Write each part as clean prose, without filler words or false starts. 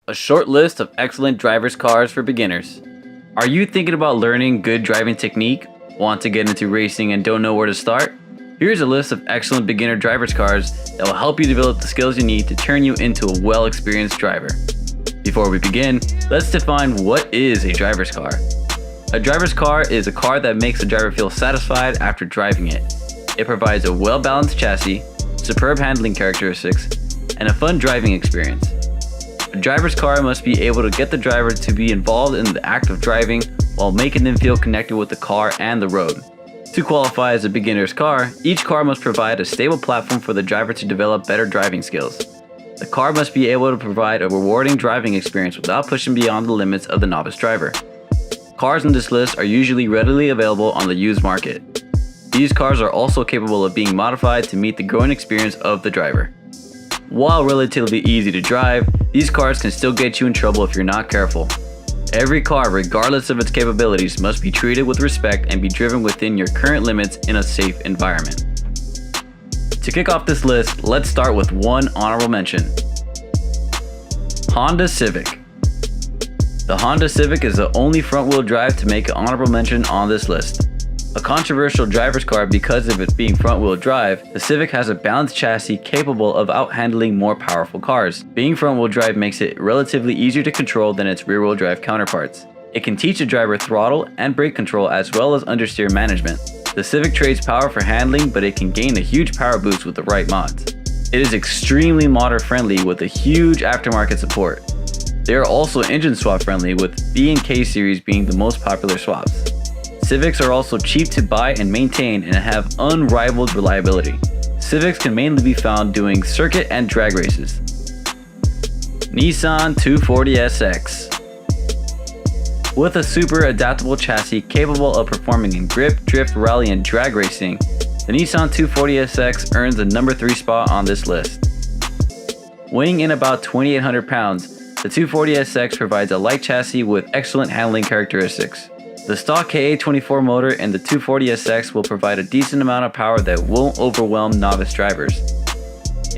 a short list of excellent driver's cars for beginners. Are you thinking about learning good driving technique? Want to get into racing and don't know where to start? Here's a list of excellent beginner driver's cars that will help you develop the skills you need to turn you into a well-experienced driver. Before we begin, let's define what is a driver's car. A driver's car is a car that makes the driver feel satisfied after driving it. It provides a well-balanced chassis, superb handling characteristics, and a fun driving experience. A driver's car must be able to get the driver to be involved in the act of driving while making them feel connected with the car and the road. To qualify as a beginner's car, each car must provide a stable platform for the driver to develop better driving skills. The car must be able to provide a rewarding driving experience without pushing beyond the limits of the novice driver. Cars on this list are usually readily available on the used market. These cars are also capable of being modified to meet the growing experience of the driver. While relatively easy to drive, these cars can still get you in trouble if you're not careful. Every car, regardless of its capabilities, must be treated with respect and be driven within your current limits in a safe environment. To kick off this list, let's start with one honorable mention. Honda Civic. The Honda Civic is the only front-wheel drive to make an honorable mention on this list. A controversial driver's car because of it being front-wheel drive, the Civic has a balanced chassis capable of out-handling more powerful cars. Being front-wheel drive makes it relatively easier to control than its rear-wheel drive counterparts. It can teach the driver throttle and brake control as well as understeer management. The Civic trades power for handling, but it can gain a huge power boost with the right mods. It is extremely modder-friendly with a huge aftermarket support. They are also engine swap friendly, with B and K series being the most popular swaps. Civics are also cheap to buy and maintain and have unrivaled reliability. Civics can mainly be found doing circuit and drag races. Nissan 240SX. With a super adaptable chassis capable of performing in grip, drift, rally, and drag racing, the Nissan 240SX earns the number 3 spot on this list. Weighing in about 2,800 pounds, the 240SX provides a light chassis with excellent handling characteristics. The stock KA24 motor in the 240SX will provide a decent amount of power that won't overwhelm novice drivers.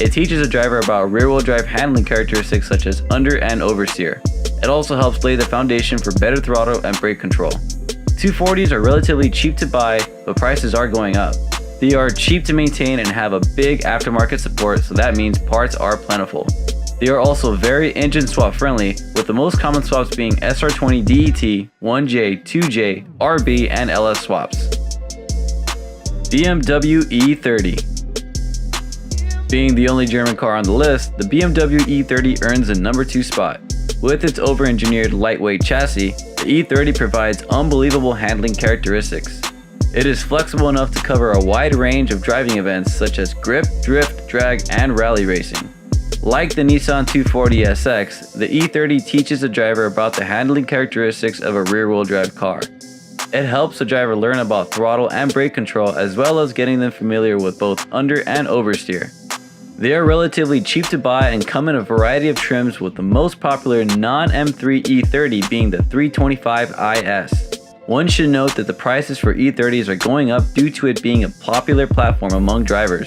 It teaches a driver about rear-wheel drive handling characteristics such as under and oversteer. It also helps lay the foundation for better throttle and brake control. 240s are relatively cheap to buy, but prices are going up. They are cheap to maintain and have a big aftermarket support, so that means parts are plentiful. They are also very engine swap friendly, with the most common swaps being SR20 DET, 1J, 2J, RB, and LS swaps. BMW E30. Being the only German car on the list, the BMW E30 earns the number 2 spot. With its over-engineered lightweight chassis, the E30 provides unbelievable handling characteristics. It is flexible enough to cover a wide range of driving events such as grip, drift, drag, and rally racing. Like the Nissan 240SX, the E30 teaches the driver about the handling characteristics of a rear-wheel drive car. It helps the driver learn about throttle and brake control, as well as getting them familiar with both under and oversteer. They are relatively cheap to buy and come in a variety of trims, with the most popular non-M3 E30 being the 325IS. One should note that the prices for E30s are going up due to it being a popular platform among drivers.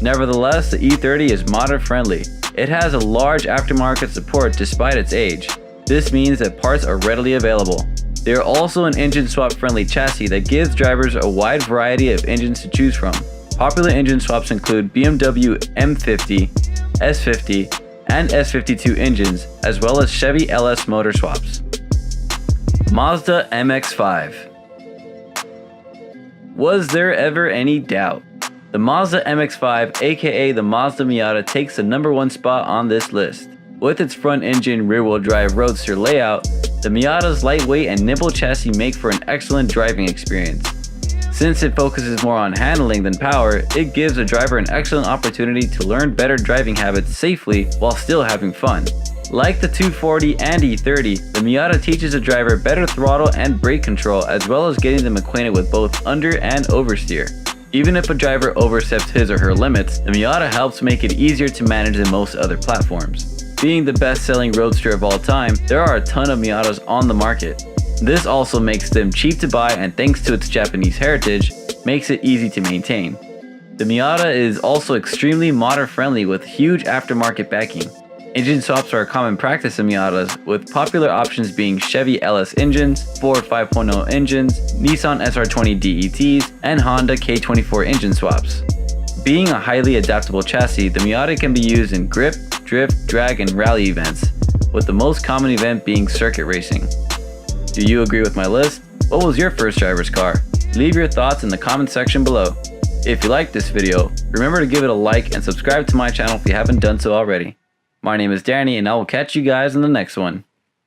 Nevertheless, the E30 is modder-friendly. It has a large aftermarket support despite its age. This means that parts are readily available. They are also an engine swap friendly chassis that gives drivers a wide variety of engines to choose from. Popular engine swaps include BMW M50, S50, and S52 engines, as well as Chevy LS motor swaps. Mazda MX5. Was there ever any doubt? The Mazda MX5, aka the Mazda Miata, takes the number 1 spot on this list. With its front-engine rear-wheel drive roadster layout, the Miata's lightweight and nimble chassis make for an excellent driving experience. Since it focuses more on handling than power, it gives the driver an excellent opportunity to learn better driving habits safely while still having fun. Like the 240 and E30, the Miata teaches the driver better throttle and brake control, as well as getting them acquainted with both under and oversteer. Even if a driver oversteps his or her limits, the Miata helps make it easier to manage than most other platforms. Being the best-selling roadster of all time, there are a ton of Miatas on the market. This also makes them cheap to buy, and thanks to its Japanese heritage, makes it easy to maintain. The Miata is also extremely modder-friendly with huge aftermarket backing. Engine swaps are a common practice in Miatas, with popular options being Chevy LS engines, Ford 5.0 engines, Nissan SR20 DETs, and Honda K24 engine swaps. Being a highly adaptable chassis, the Miata can be used in grip, drift, drag, and rally events, with the most common event being circuit racing. Do you agree with my list? What was your first driver's car? Leave your thoughts in the comment section below. If you liked this video, remember to give it a like and subscribe to my channel if you haven't done so already. My name is Danny, and I will catch you guys in the next one.